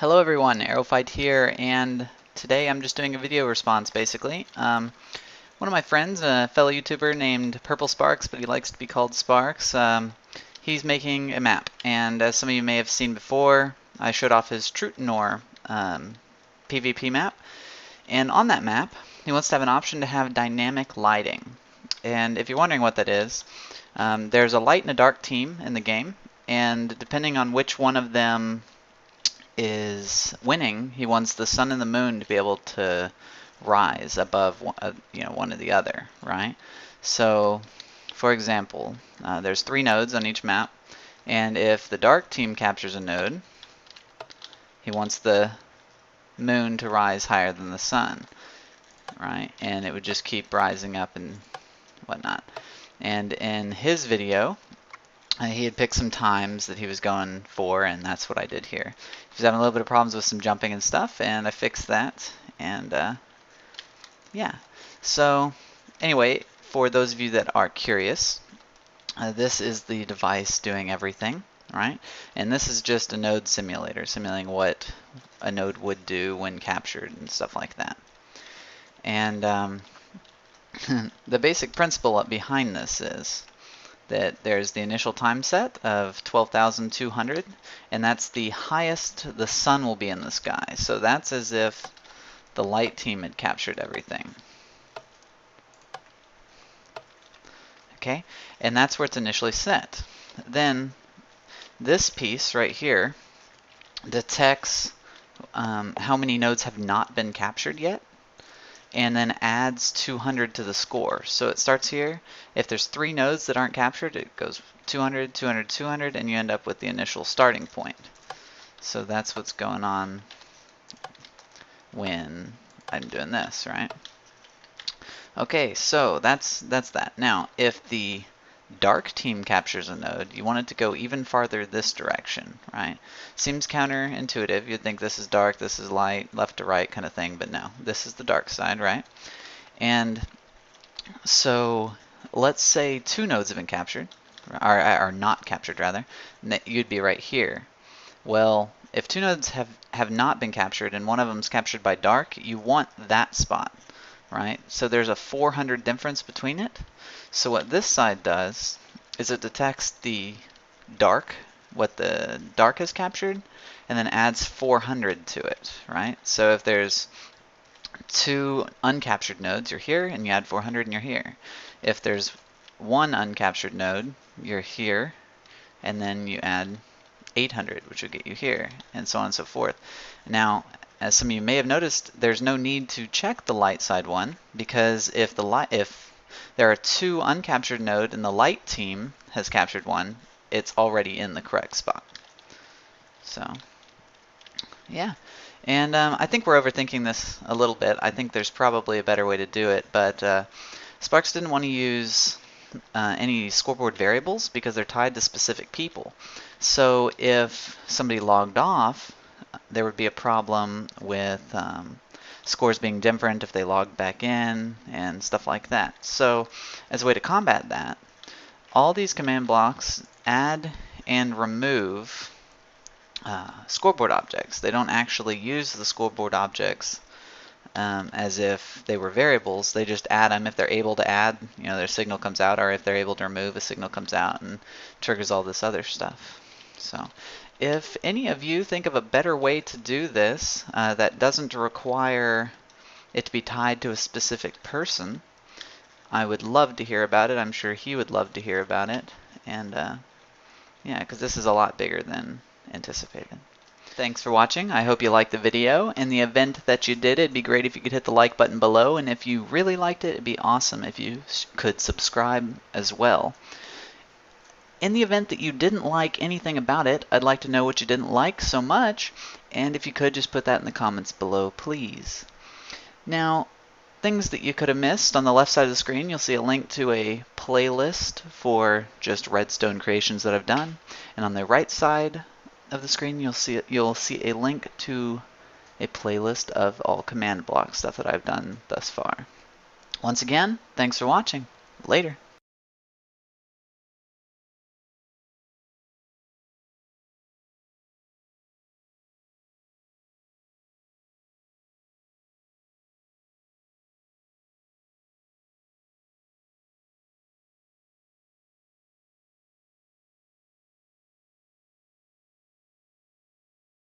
Hello everyone, Aerophite here, and today I'm just doing a video response basically. One of my friends, a fellow YouTuber named Purple Sparks, but he likes to be called Sparks, he's making a map, and as some of you may have seen before, I showed off his Trutinor PvP map, and on that map he wants to have an option to have dynamic lighting. And if you're wondering what that is, there's a light and a dark team in the game, and depending on which one of them is winning, he wants the sun and the moon to be able to rise above one or the other, right? So, for example, there's 3 nodes on each map, and if the dark team captures a node, he wants the moon to rise higher than the sun, right? And it would just keep rising up and whatnot. And in his video, he had picked some times that he was going for, and that's what I did here. He was having a little bit of problems with some jumping and stuff, and I fixed that, and yeah. So anyway, for those of you that are curious, this is the device doing everything, right? And this is just a node simulator, simulating what a node would do when captured and stuff like that. And the basic principle behind this is that there's the initial time set of 12,200, and that's the highest the sun will be in the sky. So that's as if the light team had captured everything. Okay, and that's where it's initially set. Then this piece right here detects how many nodes have not been captured yet, and then adds 200 to the score. So it starts here. If there's 3 nodes that aren't captured, it goes 200, 200, 200, and you end up with the initial starting point. So that's what's going on when I'm doing this, right? Okay, so that's that. Now, if the dark team captures a node, you want it to go even farther this direction, right? Seems counterintuitive. You'd think this is dark, this is light, left to right kind of thing, but no, this is the dark side, right? And so let's say 2 nodes have been captured, or are not captured rather, you'd be right here. Well, if 2 nodes have not been captured and one of them is captured by dark, you want that spot, right? So there's a 400 difference between it. So what this side does is it detects the dark, what the dark has captured, and then adds 400 to it, right? So if there's 2 uncaptured nodes, you're here, and you add 400 and you're here. If there's 1 uncaptured node, you're here, and then you add 800, which will get you here, and so on and so forth. Now, as some of you may have noticed, there's no need to check the light side one, because if there are 2 uncaptured nodes and the light team has captured 1, it's already in the correct spot. So, yeah. And I think we're overthinking this a little bit. I think there's probably a better way to do it, but Sparks didn't want to use any scoreboard variables because they're tied to specific people. So if somebody logged off, there would be a problem with scores being different if they logged back in and stuff like that. So as a way to combat that, all these command blocks add and remove scoreboard objects. They don't actually use the scoreboard objects as if they were variables. They just add them. If they're able to add, their signal comes out, or if they're able to remove, a signal comes out and triggers all this other stuff. So if any of you think of a better way to do this that doesn't require it to be tied to a specific person, I would love to hear about it. I'm sure he would love to hear about it. And yeah, because this is a lot bigger than anticipated. Thanks for watching. I hope you liked the video. In the event that you did, it'd be great if you could hit the like button below, and if you really liked it, it'd be awesome if you could subscribe as well. In the event that you didn't like anything about it, I'd like to know what you didn't like so much, and if you could, just put that in the comments below, please. Now, things that you could have missed, on the left side of the screen, you'll see a link to a playlist for just redstone creations that I've done, and on the right side of the screen, you'll see a link to a playlist of all command block stuff that I've done thus far. Once again, thanks for watching. Later.